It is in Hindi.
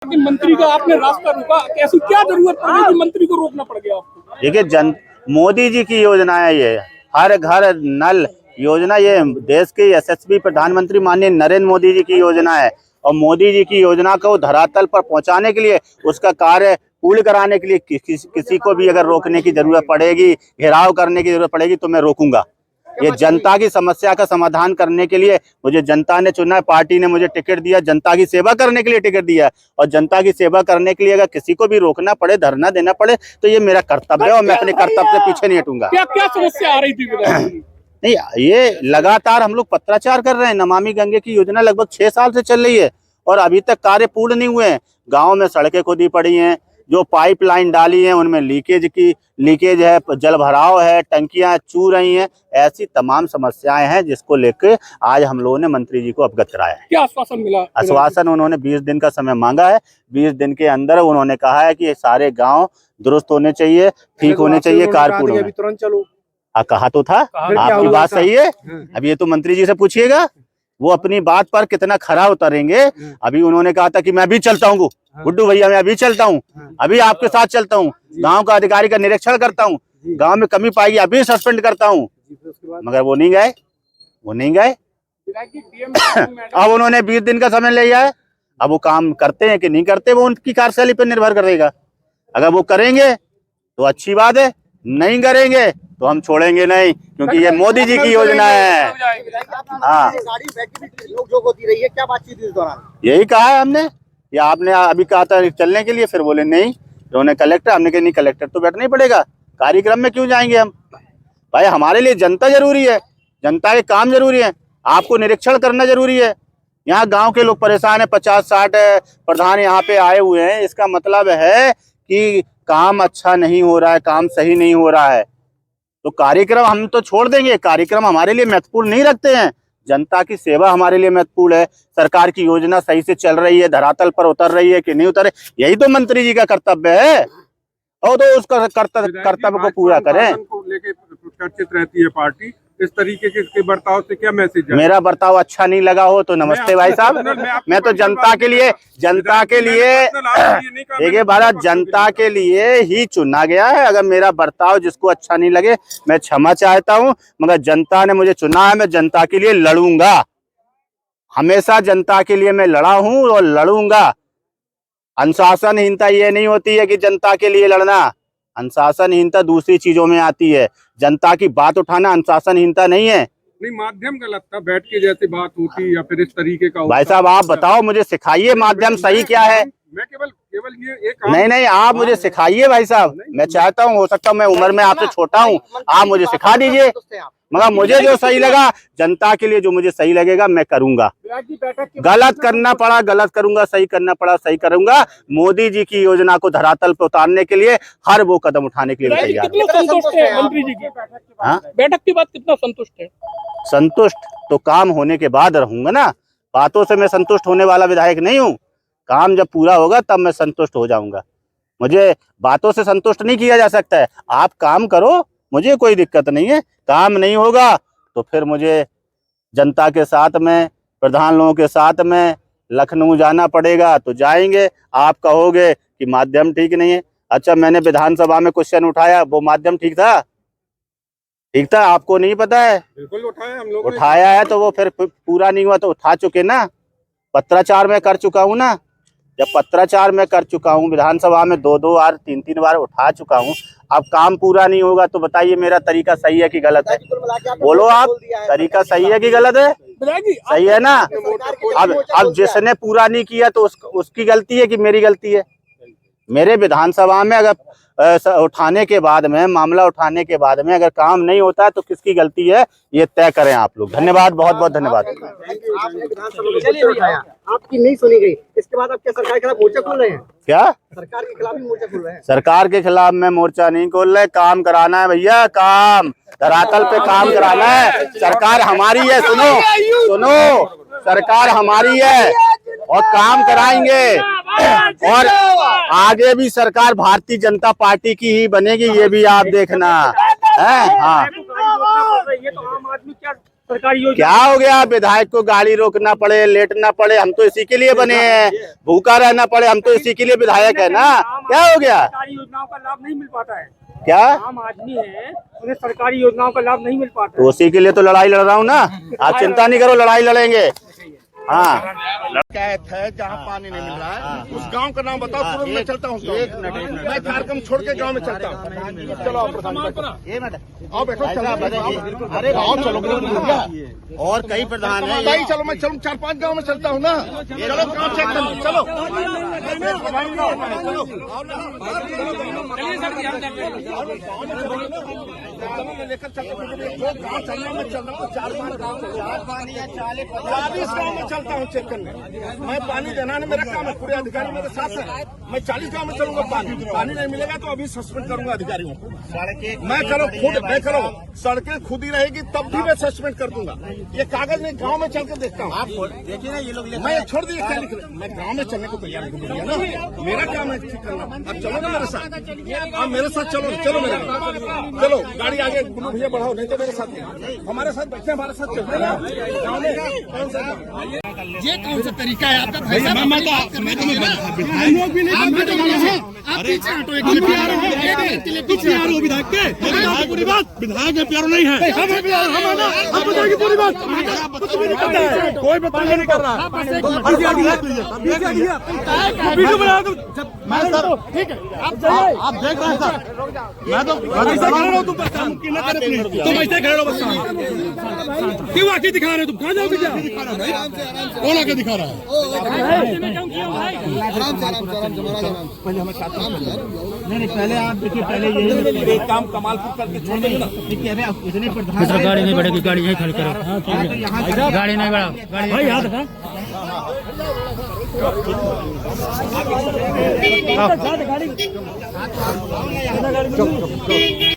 मंत्री का आपने रास्ता रोका, कैसी क्या जरूरत पड़ी कि मंत्री को रोकना पड़ गया आपको? देखिए, मोदी जी की योजना है ये, हर घर नल योजना, ये देश के यशस्वी प्रधानमंत्री माननीय नरेंद्र मोदी जी की योजना है। और मोदी जी की योजना को धरातल पर पहुंचाने के लिए, उसका कार्य पूर्ण कराने के लिए किसी को भी अगर रोकने की जरूरत पड़ेगी, घेराव करने की जरूरत पड़ेगी, तो मैं रोकूंगा। ये जनता की समस्या का समाधान करने के लिए मुझे जनता ने चुना है, पार्टी ने मुझे टिकट दिया, जनता की सेवा करने के लिए टिकट दिया। और जनता की सेवा करने के लिए अगर किसी को भी रोकना पड़े, धरना देना पड़े, तो ये मेरा कर्तव्य है और मैं अपने कर्तव्य से पीछे नहीं हटूंगा। क्या क्या समस्या आ रही थी? नहीं, ये लगातार हम लोग पत्राचार कर रहे हैं। नमामि गंगे की योजना लगभग 6 साल से चल रही है और अभी तक कार्य पूर्ण नहीं हुए हैं। गाँव में सड़कें खोदी पड़ी हैं, जो पाइपलाइन डाली है उनमें लीकेज है, जल भराव है, टंकियां चू रही हैं। ऐसी तमाम समस्याएं हैं जिसको लेकर आज हम लोगों ने मंत्री जी को अवगत कराया है। क्या आश्वासन मिला? आश्वासन उन्होंने 20 दिन का समय मांगा है। 20 दिन के अंदर उन्होंने कहा है कि ये सारे गांव दुरुस्त होने चाहिए, ठीक होने चाहिए, कारपूर्ण तुरंत चलो। कहा तो था, आपकी बात सही है। अब ये तो मंत्री जी से पूछिएगा, वो अपनी बात पर कितना खरा उतरेंगे। अभी उन्होंने कहा था कि मैं भी चलता हूँ गुड्डू भैया, मैं अभी चलता हूँ, अभी आपके साथ चलता हूँ, गांव का अधिकारी का निरीक्षण करता हूँ, गांव में कमी पाएगी अभी सस्पेंड करता हूँ। मगर वो नहीं गए। अब उन्होंने 20 दिन का समय लिया है। अब वो काम करते हैं कि नहीं करते, वो उनकी कार्यशैली पर निर्भर करेगा। अगर वो करेंगे तो अच्छी बात है, नहीं करेंगे तो हम छोड़ेंगे नहीं, क्योंकि ये मोदी जी की योजना है। हाँ, होती रही है, क्या बातचीत इस दौरान? यही कहा है हमने, या आपने अभी कहा था चलने के लिए, फिर बोले नहीं, उन्होंने कलेक्टर, हमने कहा नहीं कलेक्टर तो बैठना ही पड़ेगा, कार्यक्रम में क्यों जाएंगे हम? भाई हमारे लिए जनता जरूरी है, जनता के काम जरूरी है, आपको निरीक्षण करना जरूरी है। यहाँ गांव के लोग परेशान है, 50-60 प्रधान यहाँ पे आए हुए हैं। इसका मतलब है कि काम अच्छा नहीं हो रहा है, काम सही नहीं हो रहा है। तो कार्यक्रम हम तो छोड़ देंगे, कार्यक्रम हमारे लिए महत्वपूर्ण नहीं रखते हैं। जनता की सेवा हमारे लिए महत्वपूर्ण है। सरकार की योजना सही से चल रही है, धरातल पर उतर रही है कि नहीं उतर रही, यही तो मंत्री जी का कर्तव्य है। और तो उसका कर्तव्य को पूरा करें। लेके चर्चित रहती है पार्टी, इस तरीके के बर्ताव से क्या मैसेज है? मेरा बर्ताव अच्छा नहीं लगा हो तो नमस्ते भाई साहब, मैं तो जनता के लिए देखिए भारत जनता के लिए ही चुना गया है। अगर मेरा बर्ताव जिसको अच्छा नहीं लगे, मैं क्षमा चाहता हूं, मगर जनता ने मुझे चुना है, मैं जनता के लिए लड़ूंगा। हमेशा जनता के लिए मैं लड़ा हूं और लड़ूंगा। अनुशासनहीनता ये नहीं होती है कि जनता के लिए लड़ना, अनुशासनहीनता दूसरी चीजों में आती है। जनता की बात उठाना अनुशासनहीनता नहीं है। नहीं, माध्यम गलत था, बैठ के जैसे बात होती या फिर इस तरीके का। भाई साहब आप बताओ, मुझे सिखाइए माध्यम सही क्या है। मैं केवल ये एक नहीं, आप मुझे सिखाइए भाई साहब। मैं चाहता हूँ, हो सकता है मैं उम्र में आपसे छोटा हूँ, आप मुझे सिखा दीजिए। मगर मुझे जो सही लगा, जनता के लिए जो मुझे सही लगेगा मैं करूंगा। गलत करना पड़ा गलत करूंगा, सही करना पड़ा सही करूंगा। मोदी जी की योजना को धरातल पर उतारने के लिए हर वो कदम उठाने के लिए तैयार हूं। संतुष्ट है मंत्री जी की बैठक के बाद? कितना संतुष्ट है? संतुष्ट तो काम होने के बाद रहूंगा ना, बातों से मैं संतुष्ट होने वाला विधायक नहीं हूँ। काम जब पूरा होगा तब मैं संतुष्ट हो जाऊंगा। मुझे बातों से संतुष्ट नहीं किया जा सकता है। आप काम करो, मुझे कोई दिक्कत नहीं है। काम नहीं होगा तो फिर मुझे जनता के साथ में, प्रधान लोगों के साथ में लखनऊ जाना पड़ेगा, तो जाएंगे। आप कहोगे कि माध्यम ठीक नहीं है, अच्छा मैंने विधानसभा में क्वेश्चन उठाया, वो माध्यम ठीक था? ठीक था, आपको नहीं पता है? बिल्कुल उठाया, हम लोग उठाया है, तो वो फिर पूरा नहीं हुआ तो उठा चुके ना। पत्राचार में कर चुका हूँ ना, जब पत्राचार में कर चुका हूँ, विधानसभा में 2-2 बार 3-3 बार उठा चुका हूँ। अब काम पूरा नहीं होगा तो बताइए मेरा तरीका सही है कि गलत है? बोलो आप, तरीका सही है कि गलत है? सही है ना। अब जिसने पूरा नहीं किया तो उसकी गलती है कि मेरी गलती है? मेरे विधानसभा में अगर उठाने के बाद में, मामला उठाने के बाद में अगर काम नहीं होता है तो किसकी गलती है, ये तय करें आप लोग। धन्यवाद, बहुत बहुत धन्यवाद। आपकी नहीं सुनी गई, इसके बाद आप क्या सरकार के खिलाफ मोर्चा खोल रहे हैं? क्या सरकार के खिलाफ ही मोर्चा खोल रहे हैं? सरकार के खिलाफ मैं मोर्चा नहीं खोल रहे, काम कराना है भैया, काम धरातल पे काम कराना है। सरकार हमारी है, सुनो, सरकार हमारी है और काम कराएंगे। और आगे भी सरकार भारतीय जनता पार्टी की ही बनेगी, ये भी आप देखना है। हाँ, ये तो आम आदमी क्या सरकारी योजना क्या हो गया? विधायक को गाड़ी रोकना पड़े, लेटना पड़े, हम तो इसी के लिए बने हैं। भूखा रहना पड़े, हम तो इसी के लिए विधायक है ना। क्या हो गया? सरकारी योजनाओं का लाभ नहीं मिल पाता है। क्या आम आदमी है, उन्हें सरकारी योजनाओं का लाभ नहीं मिल पाता तो उसी के लिए तो लड़ाई लड़ रहा हूँ ना। आप चिंता नहीं करो, लड़ाई लड़ेंगे। हाँ, पंचायत है जहाँ पानी नहीं मिल रहा है, उस गांव का नाम बताओ, तुरंत मैं चलता हूँ। मैं कार्यक्रम छोड़ के गांव में चलता हूँ। चलो आप आओ, बैठो, अरे आओ, चलो और कई प्रधान है। भाई चलो, मैं चलूँ 4-5 गांव में चलता हूँ ना। चलो गाँव चेक कर, चलो लेकर चलता हूँ। गाँव चलना, मैं चल रहा हूँ 4-5 गाँव, 40 गाँव में चलता हूँ चेक करने। मैं पानी देना है, मेरा काम है। पूरे अधिकारी मेरे साथ है। मैं 40 गाँव में चलूंगा। पानी नहीं मिलेगा तो अभी सस्पेंड करूंगा अधिकारियों को। मैं करो खुद, मैं करो, सड़कें खुद ही रहेगी तब भी मैं सस्पेंड कर दूंगा। ये कागज नहीं, गाँव में चल के देखता हूँ। देखिए ना, ये लोग मैं छोड़ दिया, क्या लिख रहे? मैं गाँव में चलने को तैयार नहीं हूँ ना। मेरा काम है ठीक करना। अब चलो ना मेरे साथ, आप मेरे साथ चलो, चलो मेरे साथ चलो। गाड़ी आगे गुरु भैया बढ़ाओ, नहीं तो मेरे साथ हमारे साथ बैठे, हमारे साथ चलते ना। ये कौन सा तरीका है आपका? भाई लोग भी नहीं, आप पीछे हटो, एक मिनट आ रहे हैं, कुछ नहीं आ रहे हो विधायक के। विधायक पूरी बात, विधायक है, प्यारो नहीं है। हम है ना, हम बताएंगे पूरी बात। कुछ भी नहीं करता है, कोई बताया नहीं कर रहा। वीडियो बना दो, मैं सर ठीक है, आप देख रहे हैं सर। मैं तो ऐसे खड़े रहो, तुम तुम ऐसे खड़े रहो बस। क्यों आके दिखा रहे हो? तुम कहाँ जाओगे? क्या कौन आके दिखा रहा है? नहीं, पहले आप देखिए, पहले ये काम कमालपुर करके छोड़ देंगे ना। इतनी गाड़ी नहीं बढ़ेगी, गाड़ी यहीं खड़ी करो। गाड़ी नहीं बढ़ाओ, गाड़ी भाई याद है।